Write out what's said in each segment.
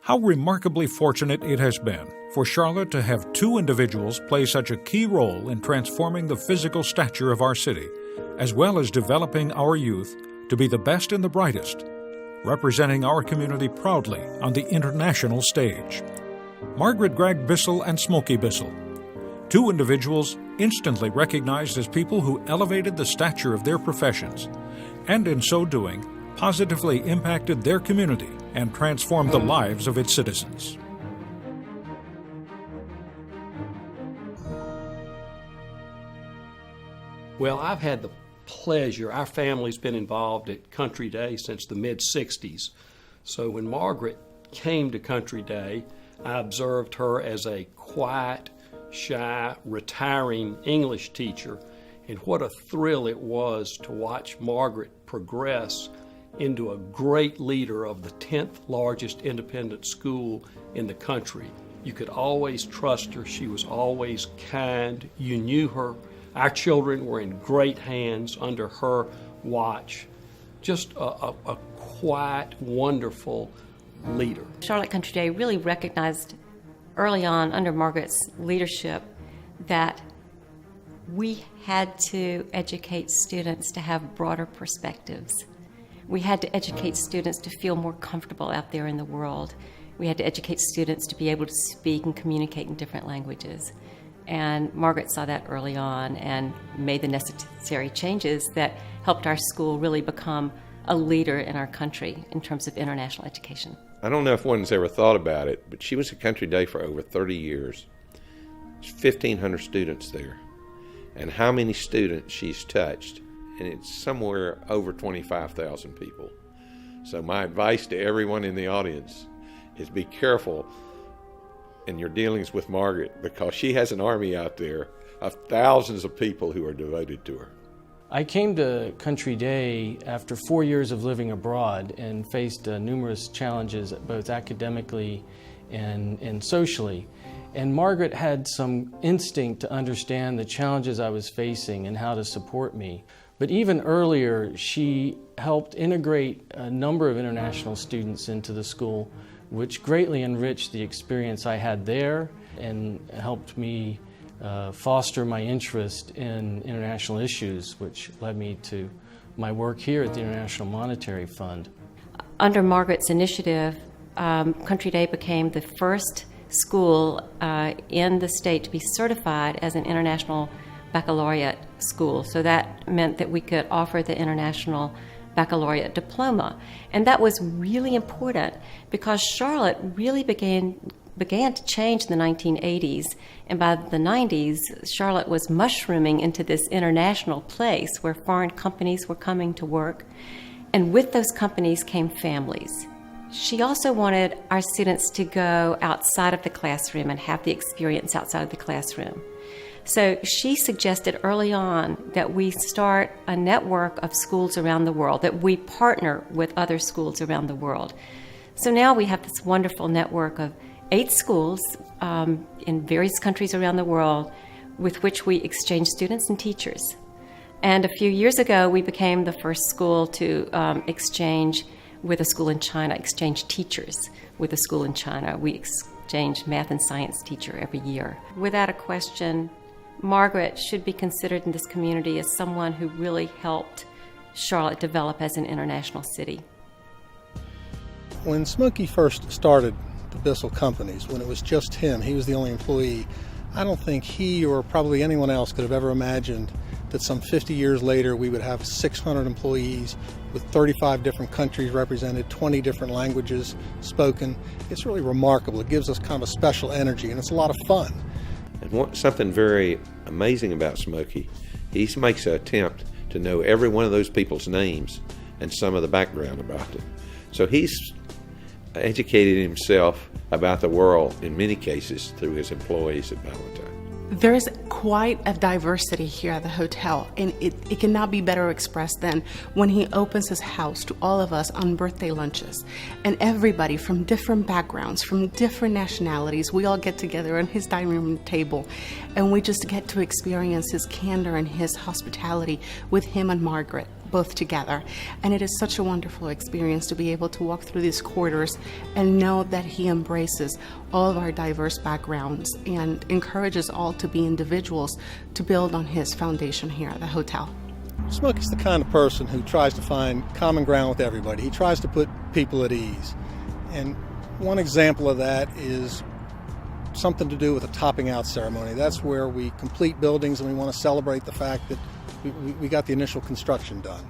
How remarkably fortunate it has been for Charlotte to have two individuals play such a key role in transforming the physical stature of our city, as well as developing our youth to be the best and the brightest, representing our community proudly on the international stage. Margaret Gregg Bissell and Smoky Bissell, two individuals instantly recognized as people who elevated the stature of their professions, and in so doing, positively impacted their community and transformed the lives of its citizens. Well, I've had the pleasure, our family's been involved at Country Day since the mid-60s. So when Margaret came to Country Day, I observed her as a quiet, shy, retiring English teacher, and what a thrill it was to watch Margaret progress into a great leader of the 10th largest independent school in the country. You could always trust her. She was always kind. You knew her. Our children were in great hands under her watch. Just a quiet, wonderful leader. Charlotte Country Day really recognized early on under Margaret's leadership that we had to educate students to have broader perspectives. We had to educate students to feel more comfortable out there in the world. We had to educate students to be able to speak and communicate in different languages. And Margaret saw that early on and made the necessary changes that helped our school really become a leader in our country in terms of international education. I don't know if one's ever thought about it, but she was at Country Day for over 30 years. There's 1,500 students there. And how many students she's touched? And it's somewhere over 25,000 people. So my advice to everyone in the audience is be careful in your dealings with Margaret, because she has an army out there of thousands of people who are devoted to her. I came to Country Day after 4 years of living abroad and faced numerous challenges both academically and socially. And Margaret had some instinct to understand the challenges I was facing and how to support me. But even earlier, she helped integrate a number of international students into the school, which greatly enriched the experience I had there and helped me foster my interest in international issues, which led me to my work here at the International Monetary Fund. Under Margaret's initiative, Country Day became the first school in the state to be certified as an international baccalaureate school. So that meant that we could offer the international baccalaureate diploma. And that was really important because Charlotte really began to change in the 1980s. And by the 90s, Charlotte was mushrooming into this international place where foreign companies were coming to work. And with those companies came families. She also wanted our students to go outside of the classroom and have the experience outside of the classroom. So she suggested early on that we start a network of schools around the world, that we partner with other schools around the world. So now we have this wonderful network of 8 schools in various countries around the world with which we exchange students and teachers. And a few years ago, we became the first school to exchange with a school in China, exchange teachers with a school in China. We exchange math and science teacher every year. Without a question, Margaret should be considered in this community as someone who really helped Charlotte develop as an international city. When Smoky first started the Bissell companies, when it was just him, he was the only employee, I don't think he or probably anyone else could have ever imagined that some 50 years later we would have 600 employees with 35 different countries represented, 20 different languages spoken. It's really remarkable. It gives us kind of a special energy, and it's a lot of fun. And something very amazing about Smoky, he makes an attempt to know every one of those people's names and some of the background about them. So he's educated himself about the world in many cases through his employees at Valentine. There's quite a diversity here at the hotel, and it cannot be better expressed than when he opens his house to all of us on birthday lunches. And everybody from different backgrounds, from different nationalities, we all get together on his dining room table, and we just get to experience his candor and his hospitality with him and Margaret. both together. And it is such a wonderful experience to be able to walk through these corridors and know that he embraces all of our diverse backgrounds and encourages all to be individuals to build on his foundation here at the hotel. Smoky's the kind of person who tries to find common ground with everybody. He tries to put people at ease. And one example of that is something to do with a topping out ceremony. That's where we complete buildings and we want to celebrate the fact that we got the initial construction done.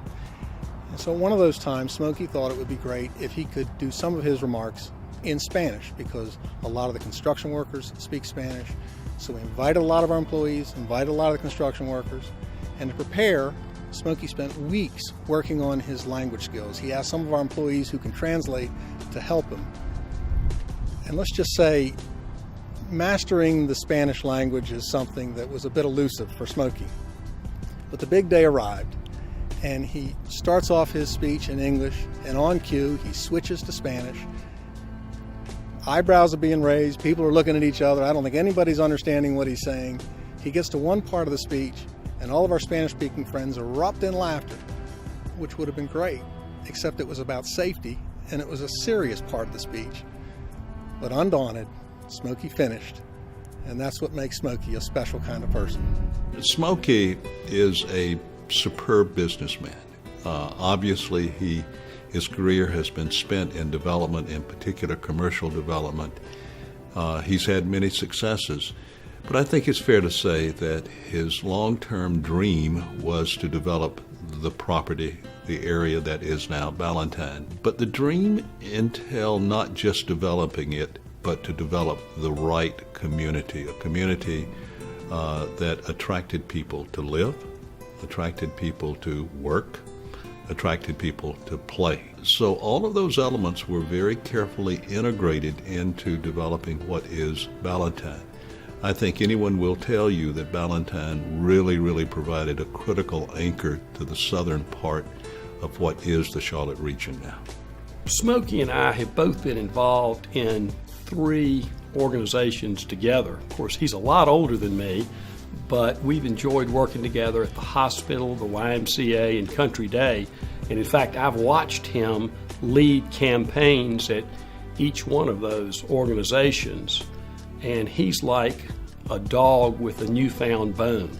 And so one of those times, Smoky thought it would be great if he could do some of his remarks in Spanish, because a lot of the construction workers speak Spanish. So we invited a lot of our employees, invited a lot of the construction workers, and to prepare, Smoky spent weeks working on his language skills. He asked some of our employees who can translate to help him. And let's just say, mastering the Spanish language is something that was a bit elusive for Smoky. But the big day arrived, and he starts off his speech in English, and on cue, he switches to Spanish. Eyebrows are being raised, people are looking at each other. I don't think anybody's understanding what he's saying. He gets to one part of the speech, and all of our Spanish-speaking friends erupt in laughter, which would have been great, except it was about safety, and it was a serious part of the speech. But undaunted, Smoky finished, and that's what makes Smoky a special kind of person. Smoky is a superb businessman. Obviously, his career has been spent in development, in particular commercial development. He's had many successes, but I think it's fair to say that his long-term dream was to develop the property, the area that is now Ballantyne. But the dream entailed not just developing it, but to develop the right community, a community that attracted people to live, attracted people to work, attracted people to play. So all of those elements were very carefully integrated into developing what is Ballantyne. I think anyone will tell you that Ballantyne really provided a critical anchor to the southern part of what is the Charlotte region now. Smoky and I have both been involved in 3 organizations together. Of course, he's a lot older than me, but we've enjoyed working together at the hospital, the YMCA, and Country Day. And in fact, I've watched him lead campaigns at each one of those organizations. And he's like a dog with a newfound bone.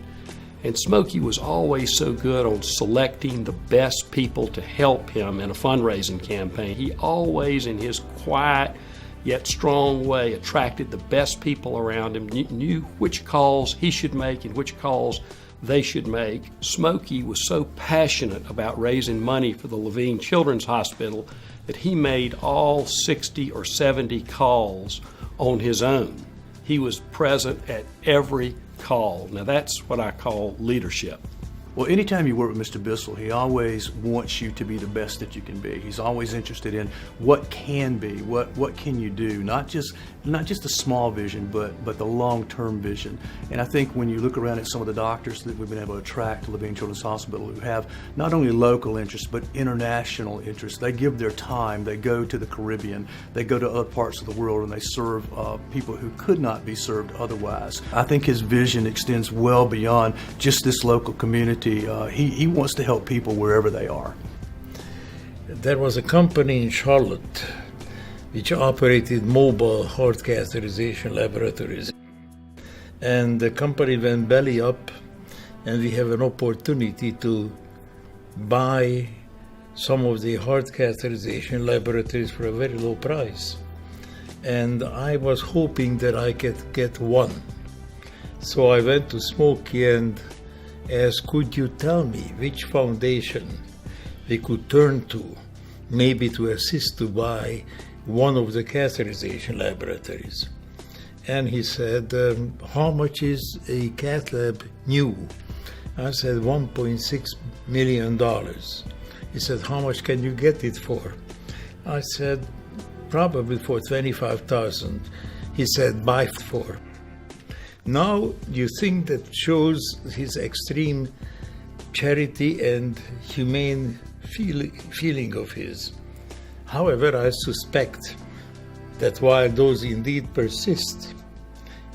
And Smoky was always so good on selecting the best people to help him in a fundraising campaign. He always, in his quiet yet strong way, attracted the best people around him, knew which calls he should make and which calls they should make. Smoky was so passionate about raising money for the Levine Children's Hospital that he made all 60 or 70 calls on his own. He was present at every call. Now that's what I call leadership. Well, anytime you work with Mr. Bissell, he always wants you to be the best that you can be. He's always interested in what can be, what can you do, not just a small vision, but the long-term vision. And I think when you look around at some of the doctors that we've been able to attract to Levine Children's Hospital who have not only local interests, but international interests, they give their time, they go to the Caribbean, they go to other parts of the world, and they serve people who could not be served otherwise. I think his vision extends well beyond just this local community. He wants to help people wherever they are. There was a company in Charlotte which operated mobile heart catheterization laboratories. And the company went belly up, and we have an opportunity to buy some of the heart catheterization laboratories for a very low price. And I was hoping that I could get one. So I went to Smoky and asked, could you tell me which foundation we could turn to, maybe to assist to buy one of the catheterization laboratories? And he said, how much is a cath lab new? I said, $1.6 million. He said, how much can you get it for? I said, probably for $25,000. He said, buy for. Now you think that shows his extreme charity and humane feeling of his. However, I suspect that while those indeed persist,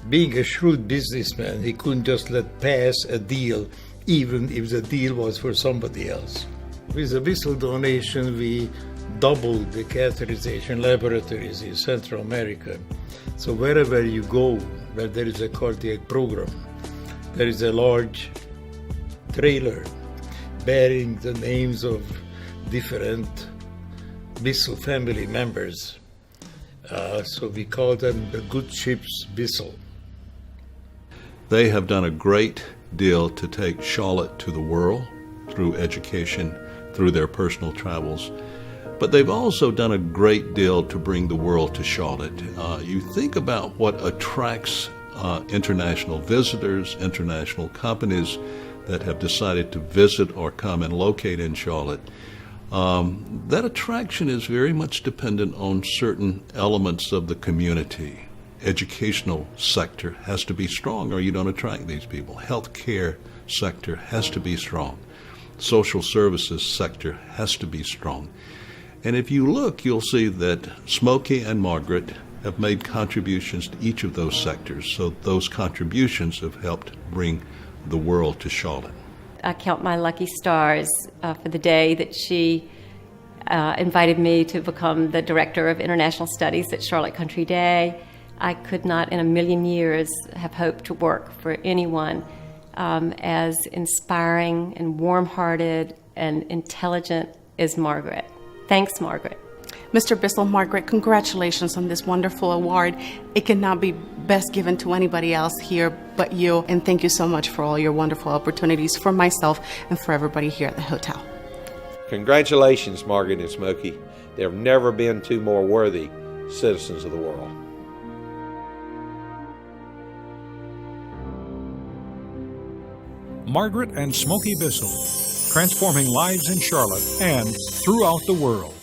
being a shrewd businessman, he couldn't just let pass a deal, even if the deal was for somebody else. With the Bissell donation, we doubled the catheterization laboratories in Central America. So wherever you go, where there is a cardiac program, there is a large trailer bearing the names of different Bissell family members. So we call them the good ships Bissell. They have done a great deal to take Charlotte to the world through education, through their personal travels. But they've also done a great deal to bring the world to Charlotte. You think about what attracts international visitors, international companies that have decided to visit or come and locate in Charlotte. That attraction is very much dependent on certain elements of the community. Educational sector has to be strong or you don't attract these people. Healthcare sector has to be strong. Social services sector has to be strong. And if you look, you'll see that Smoky and Margaret have made contributions to each of those sectors. So those contributions have helped bring the world to Charlotte. I count my lucky stars for the day that she invited me to become the Director of International Studies at Charlotte Country Day. I could not in a million years have hoped to work for anyone as inspiring and warm-hearted and intelligent as Margaret. Thanks, Margaret. Mr. Bissell, Margaret, congratulations on this wonderful award. It cannot be best given to anybody else here but you, and thank you so much for all your wonderful opportunities for myself and for everybody here at the hotel. Congratulations, Margaret and Smoky. There have never been two more worthy citizens of the world. Margaret and Smoky Bissell, transforming lives in Charlotte and throughout the world.